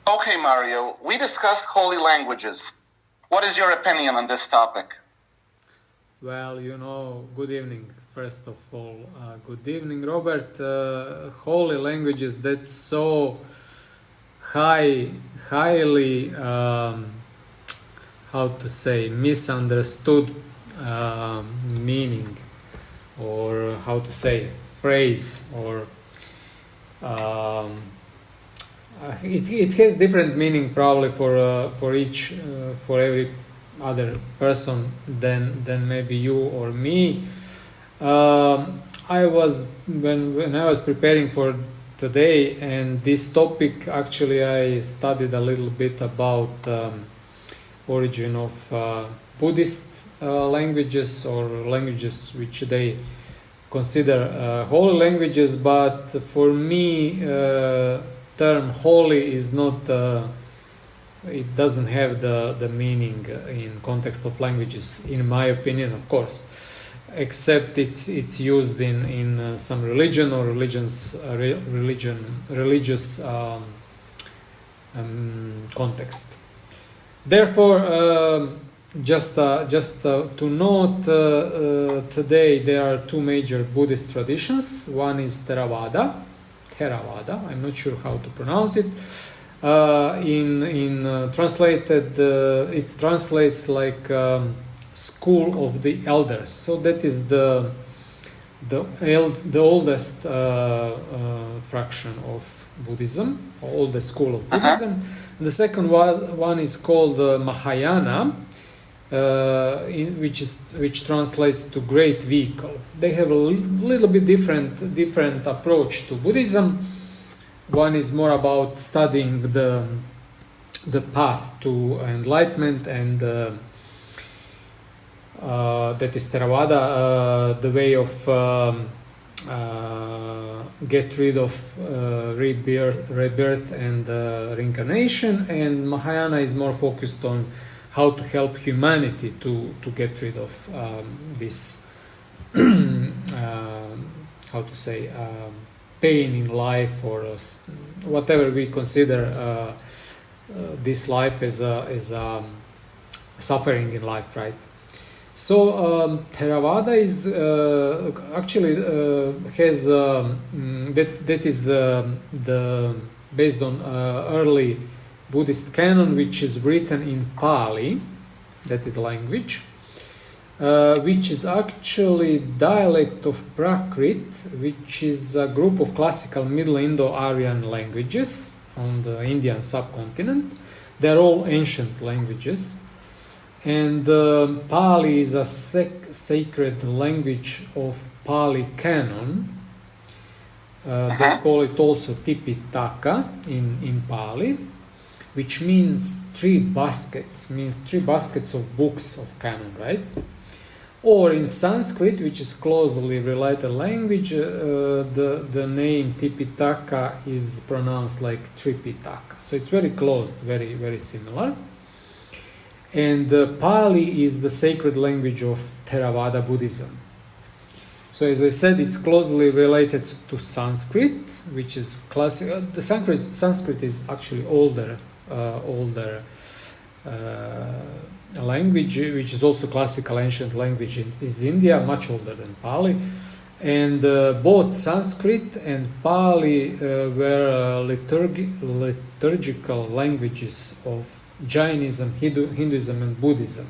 Okay, Mario, we discussed holy languages. What is your opinion on this topic? Well, good evening, first of all. Good evening, Robert. Holy languages, that's so highly, how to say, misunderstood meaning, or how to say, phrase, or it has different meaning probably for every other person than maybe you or me. I was when I was preparing for today and this topic, actually I studied a little bit about origin of Buddhist languages, or languages which they consider holy languages, but for me term holy is not it doesn't have the meaning in context of languages, in my opinion, of course, except it's used in some religion or religious context. Therefore, just to note, today there are two major Buddhist traditions. One is Theravada. I'm not sure how to pronounce it. Translated, it translates like school of the elders. So that is the oldest fraction of Buddhism, oldest school of Buddhism. The second one is called Mahayana, which translates to great vehicle. They have a little bit different approach to Buddhism. One is more about studying the path to enlightenment, and that is Theravada, the way of get rid of rebirth and reincarnation, and Mahayana is more focused on how to help humanity to get rid of this how to say pain in life, or whatever we consider this life as a suffering in life, right? So Theravada is actually has that is the based on early Buddhist canon, which is written in Pali, that is language, which is actually dialect of Prakrit, which is a group of classical Middle Indo-Aryan languages on the Indian subcontinent. They're all ancient languages, and Pali is a sacred language of Pali canon. They call it also Tipitaka in Pali, which means three baskets of books of canon, right? Or in Sanskrit, which is closely related language, the name Tipitaka is pronounced like Tripitaka. So it's very close, very, very similar. And Pali is the sacred language of Theravada Buddhism. So as I said, it's closely related to Sanskrit, which is classic. The Sanskrit is actually older language, which is also classical ancient language is India, much older than Pali. And both Sanskrit and Pali were liturgical languages of Jainism, Hinduism, and Buddhism.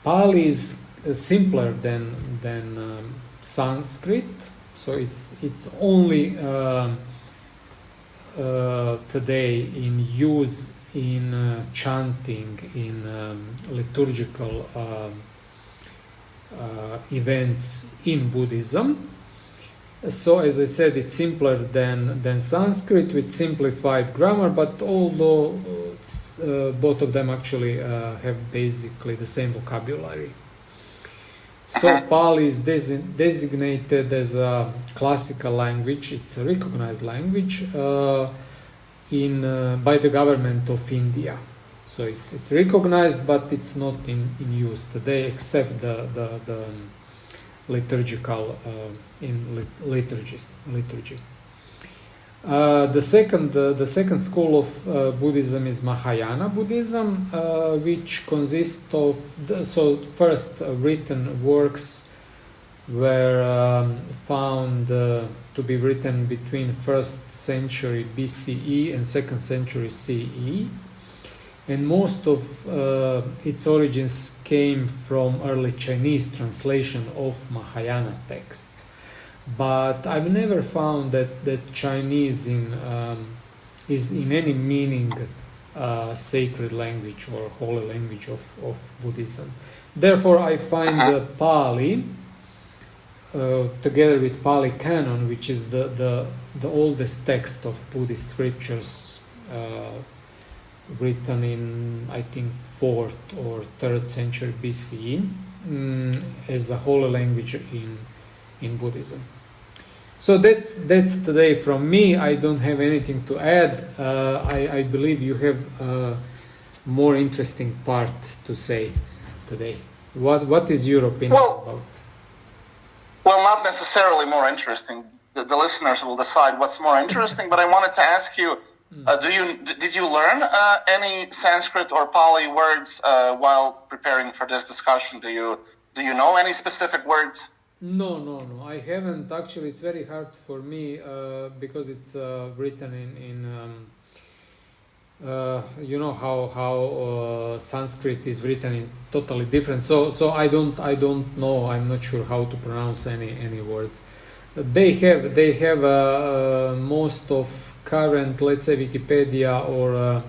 Pali is simpler than Sanskrit, so it's only today in use in chanting, in liturgical events in Buddhism. So as I said, it's simpler than Sanskrit with simplified grammar, but although both of them actually have basically the same vocabulary. So Pali is designated as a classical language. It's a recognized language by the government of India. So it's recognized, but it's not in use today, except the liturgical in liturgy. The second school of Buddhism is Mahayana Buddhism, which consists of first written works were found to be written between 1st century BCE and 2nd century CE, and most of its origins came from early Chinese translation of Mahayana texts. But I've never found that Chinese is in any meaning sacred language or holy language of Buddhism. Therefore, I find Pali, together with Pali Canon, which is the oldest text of Buddhist scriptures, written in, I think, 4th or 3rd century BCE, as a holy language in Buddhism. So that's today from me. I don't have anything to add. I believe you have a more interesting part to say today. What is your opinion about? Well, not necessarily more interesting. The listeners will decide what's more interesting. But I wanted to ask you: did you learn any Sanskrit or Pali words while preparing for this discussion? Do you know any specific words? No. I haven't. Actually, it's very hard for me because it's written in you know how Sanskrit is written in totally different. So I don't know. I'm not sure how to pronounce any words. They have most of current, let's say, Wikipedia or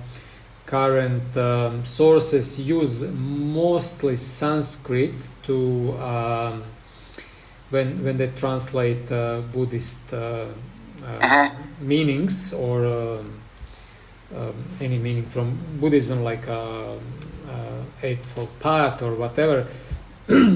current sources use mostly Sanskrit to when they translate Buddhist meanings or any meaning from Buddhism, like Eightfold Path or whatever.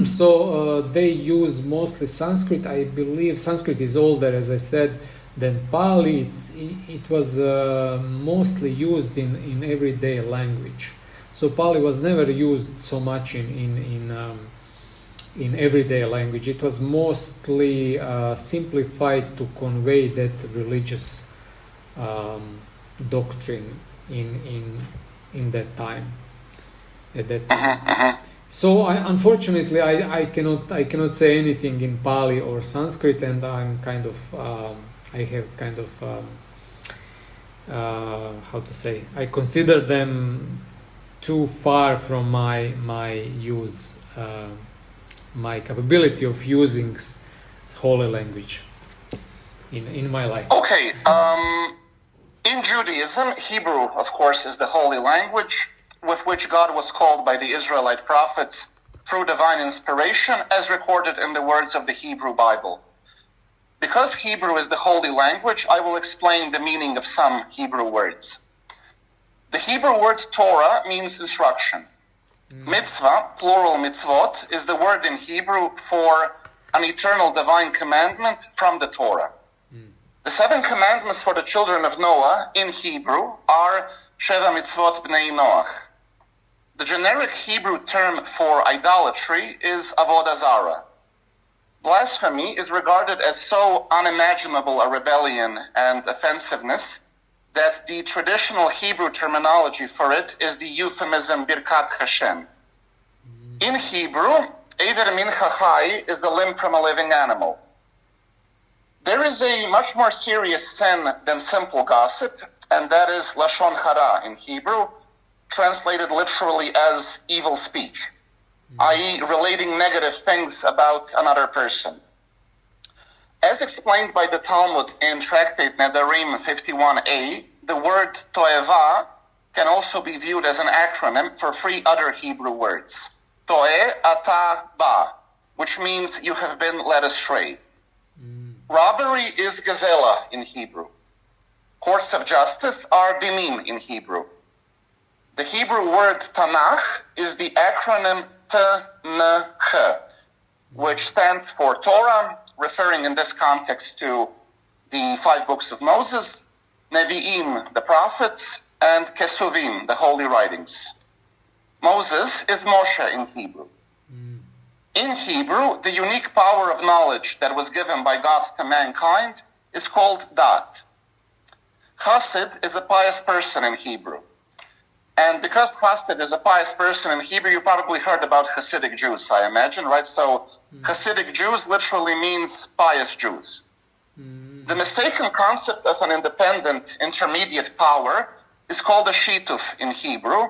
So they use mostly Sanskrit. I believe Sanskrit is older, as I said, than Pali. It was mostly used in everyday language. So Pali was never used so much in everyday language. It was mostly simplified to convey that religious doctrine in that time. At that time. So unfortunately, I cannot say anything in Pali or Sanskrit, and I'm kind of I have kind of how to say, I consider them too far from my use. My capability of using holy language in my life. Okay. In Judaism, Hebrew, of course, is the holy language with which God was called by the Israelite prophets through divine inspiration, as recorded in the words of the Hebrew Bible. Because Hebrew is the holy language, I will explain the meaning of some Hebrew words. The Hebrew word Torah means instruction. Mitzvah, plural mitzvot, is the word in Hebrew for an eternal divine commandment from the Torah. The 7 commandments for the children of Noah in Hebrew are Sheva mitzvot bnei Noach. The generic Hebrew term for idolatry is avodah zarah. Blasphemy is regarded as so unimaginable a rebellion and offensiveness that the traditional Hebrew terminology for it is the euphemism Birkat Hashem. In Hebrew, Eiver min chachai is a limb from a living animal. There is a much more serious sin than simple gossip, and that is Lashon Hara in Hebrew, translated literally as evil speech, i.e. relating negative things about another person. As explained by the Talmud in Tractate Nedarim 51a, the word Toeva can also be viewed as an acronym for 3 other Hebrew words. Toe, ata, ba, which means you have been led astray. Robbery is gazela in Hebrew. Courts of justice are dinim in Hebrew. The Hebrew word Tanakh is the acronym T-N-H, which stands for Torah, referring in this context to the 5 books of Moses, Nevi'im, the prophets, and Kesuvim, the holy writings. Moses is Moshe in Hebrew. In Hebrew, the unique power of knowledge that was given by God to mankind is called Dat. chassid is a pious person in Hebrew. And because chassid is a pious person in Hebrew, you probably heard about Hasidic Jews, I imagine, right? So Hasidic Jews literally means pious Jews. The mistaken concept of an independent intermediate power is called a shituf in Hebrew,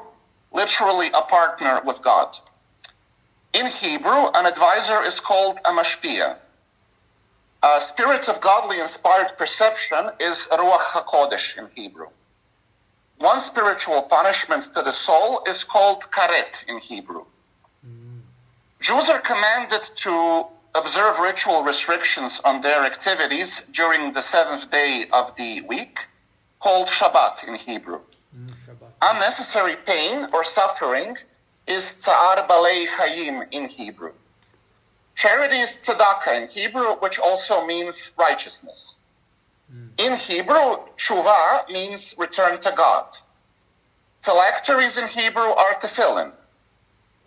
literally a partner with God. In Hebrew, an advisor is called a mashpia. A spirit of godly inspired perception is Ruach HaKodesh in Hebrew. One spiritual punishment to the soul is called karet in Hebrew. Jews are commanded to observe ritual restrictions on their activities during the seventh day of the week, called Shabbat in Hebrew. Shabbat. Unnecessary pain or suffering is tsa'ar balei hayim in Hebrew. Charity is tzedakah in Hebrew, which also means righteousness. In Hebrew, tshuva means return to God. Phylacteries in Hebrew are tefillin.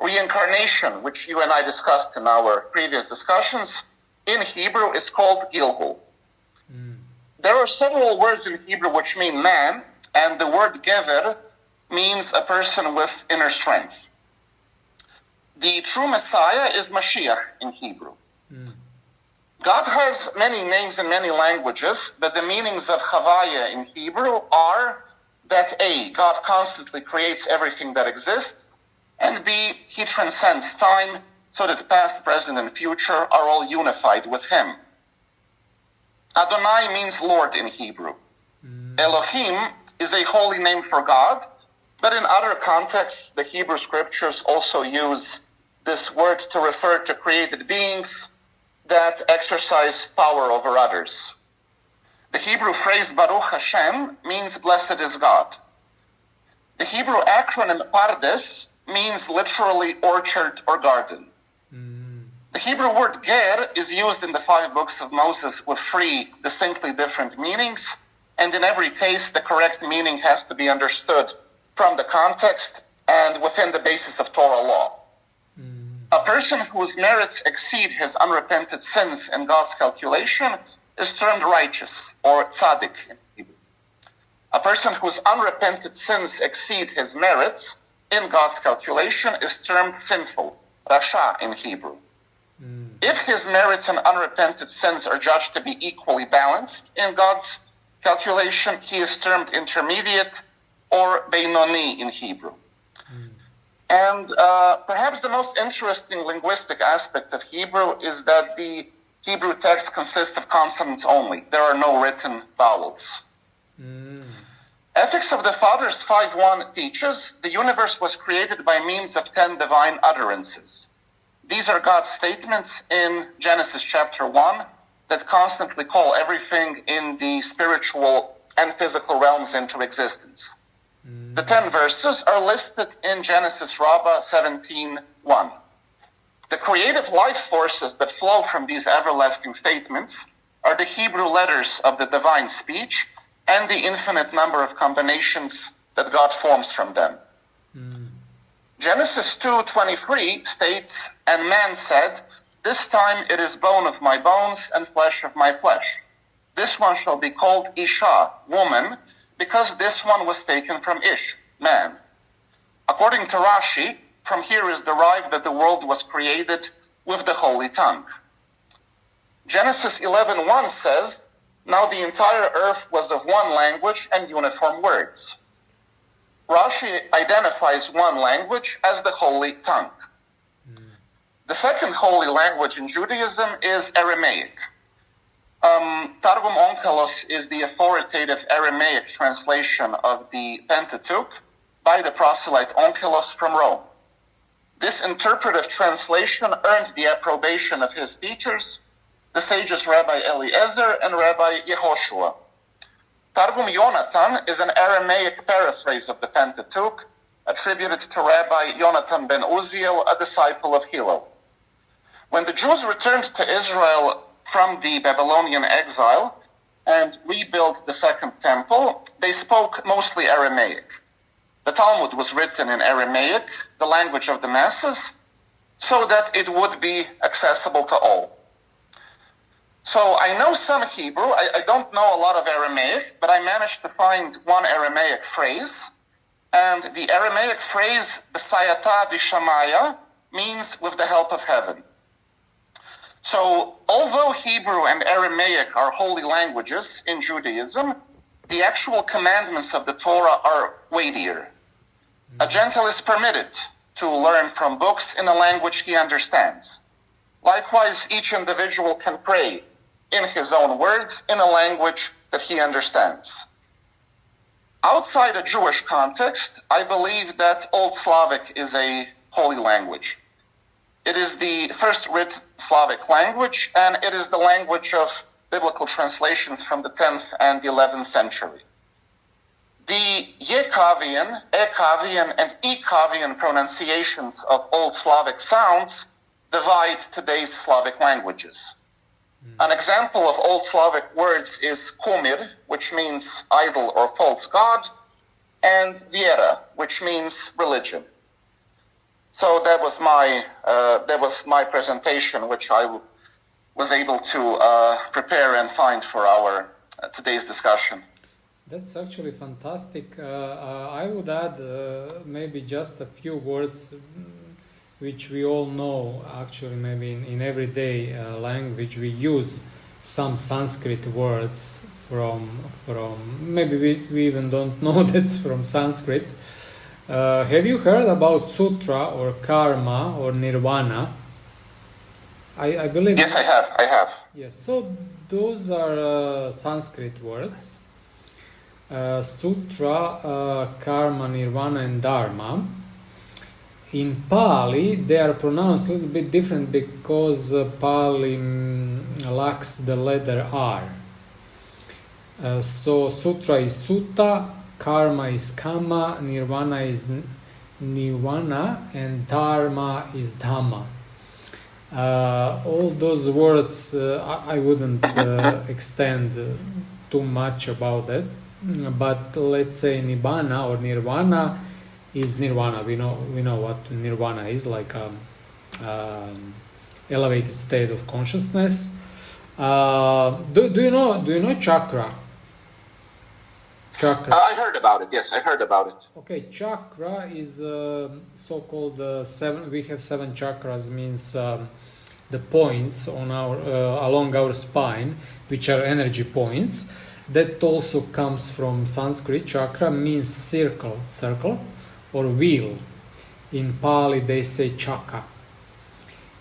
Reincarnation, which you and I discussed in our previous discussions, in Hebrew is called Gilgul. There are several words in Hebrew which mean man, and the word gever means a person with inner strength. The true Messiah is Mashiach in Hebrew. God has many names in many languages, but the meanings of Havaya in Hebrew are that A, God constantly creates everything that exists, and B, he transcends time so that past, present, and future are all unified with him. Adonai means Lord in Hebrew. Elohim is a holy name for God, but in other contexts, the Hebrew scriptures also use this word to refer to created beings that exercise power over others. The Hebrew phrase Baruch Hashem means blessed is God. The Hebrew acronym Pardes means literally orchard or garden. The Hebrew word ger is used in the 5 books of Moses with 3 distinctly different meanings, and in every case the correct meaning has to be understood from the context and within the basis of Torah law. A person whose merits exceed his unrepented sins in God's calculation is termed righteous, or tzaddik in Hebrew. A person whose unrepented sins exceed his merits in God's calculation is termed sinful, rasha in Hebrew. If his merits and unrepented sins are judged to be equally balanced in God's calculation, he is termed intermediate or beinoni in Hebrew. And perhaps the most interesting linguistic aspect of Hebrew is that the Hebrew text consists of consonants only. There are no written vowels. Ethics of the Fathers 5.1 teaches the universe was created by means of 10 divine utterances. These are God's statements in Genesis chapter 1 that constantly call everything in the spiritual and physical realms into existence. The 10 verses are listed in Genesis Rabbah 17:1. The creative life forces that flow from these everlasting statements are the Hebrew letters of the divine speech and the infinite number of combinations that God forms from them. Genesis 2:23 states, "And man said, this time it is bone of my bones and flesh of my flesh. This one shall be called Isha, woman, because this one was taken from Ish, man." According to Rashi, from here is derived that the world was created with the holy tongue. Genesis 11:1 says, "Now the entire earth was of one language and uniform words." Rashi identifies one language as the holy tongue. The second holy language in Judaism is Aramaic. Targum Onkelos is the authoritative Aramaic translation of the Pentateuch by the proselyte Onkelos from Rome. This interpretive translation earned the approbation of his teachers, the sages Rabbi Eliezer and Rabbi Yehoshua. Targum Yonatan is an Aramaic paraphrase of the Pentateuch, attributed to Rabbi Yonatan ben Uziel, a disciple of Hillel. When the Jews returned to Israel from the Babylonian exile and rebuilt the Second Temple, they spoke mostly Aramaic. The Talmud was written in Aramaic, the language of the masses, so that it would be accessible to all. So I know some Hebrew. I don't know a lot of Aramaic, but I managed to find one Aramaic phrase. And the Aramaic phrase, B'sayata Dishamaya, means with the help of heaven. So although Hebrew and Aramaic are holy languages in Judaism, the actual commandments of the Torah are weightier. A Gentile is permitted to learn from books in a language he understands. Likewise, each individual can pray in his own words in a language that he understands. Outside a Jewish context, I believe that Old Slavic is a holy language. It is the first written Slavic language, and it is the language of biblical translations from the 10th and the 11th century. The Yekavian, Ekavian, and Ekavian pronunciations of Old Slavic sounds divide today's Slavic languages. An example of Old Slavic words is kumir, which means idol or false god, and viera, which means religion. So that was my presentation, which I was able to prepare and find for our today's discussion. That's actually fantastic. I would add maybe just a few words which we all know. Actually, maybe in everyday language we use some Sanskrit words from maybe we even don't know that's from Sanskrit. Have you heard about sutra or karma or nirvana? I believe. Yes, I have. Yes, so those are Sanskrit words. Sutra, karma, nirvana, and dharma. In Pali, they are pronounced a little bit different because Pali lacks the letter R. So sutra is sutta, karma is kama, nirvana is nirvana, and dharma is dhamma. All those words I wouldn't extend too much about it, but let's say nibbana or nirvana is nirvana. We know what nirvana is, like elevated state of consciousness. Do you know chakra? Chakra. I heard about it. Yes, I heard about it. Okay, chakra is so-called seven. We have 7 chakras, means the points on our along our spine, which are energy points. That also comes from Sanskrit. Chakra means circle, or wheel. In Pali, they say chaka.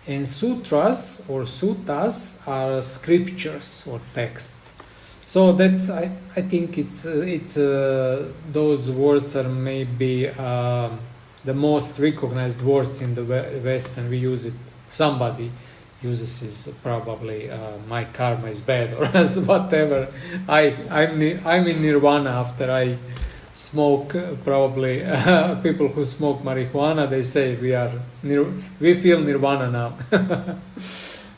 And sutras or suttas are scriptures or texts. So that's I think it's those words are maybe the most recognized words in the West, and we use it. Somebody uses is probably my karma is bad or as whatever. I'm in nirvana after I smoke. Probably people who smoke marijuana, they say we feel nirvana now.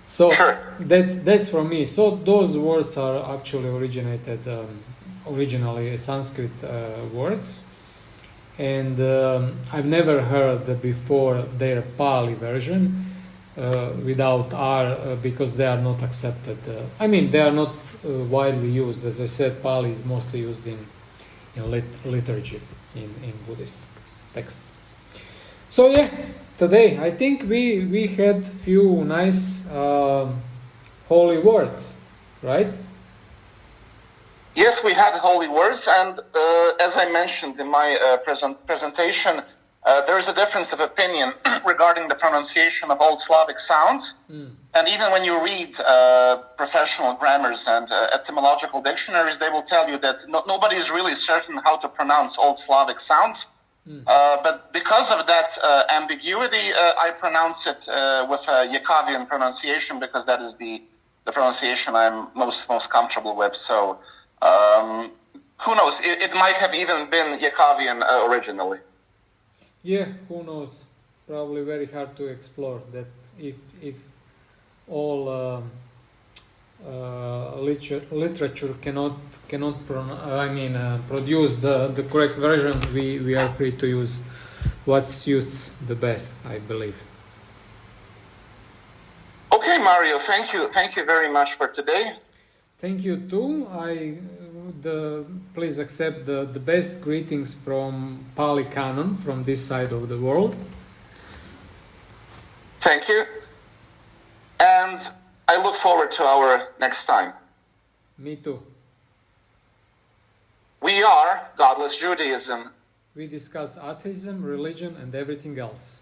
So that's for me. So those words are actually originally Sanskrit words, and I've never heard before their Pali version without R because they are not accepted. They are not widely used. As I said, Pali is mostly used in liturgy, in Buddhist text. So yeah, today I think we had few nice holy words, right? Yes, we had holy words, and as I mentioned in my presentation, there is a difference of opinion regarding the pronunciation of Old Slavic sounds. And even when you read professional grammars and etymological dictionaries, they will tell you that nobody is really certain how to pronounce Old Slavic sounds. But because of that ambiguity, I pronounce it with a Yekavian pronunciation because that is the pronunciation I'm most comfortable with. So who knows? It might have even been Yekavian originally. Yeah, who knows? Probably very hard to explore that. If all literature cannot produce the correct version, we are free to use what suits the best, I believe. Okay, Mario. Thank you very much for today. Thank you too. Please accept the best greetings from Pali Canon from this side of the world. Thank you. And I look forward to our next time. Me too. We are Godless Judaism. We discuss atheism, religion, and everything else.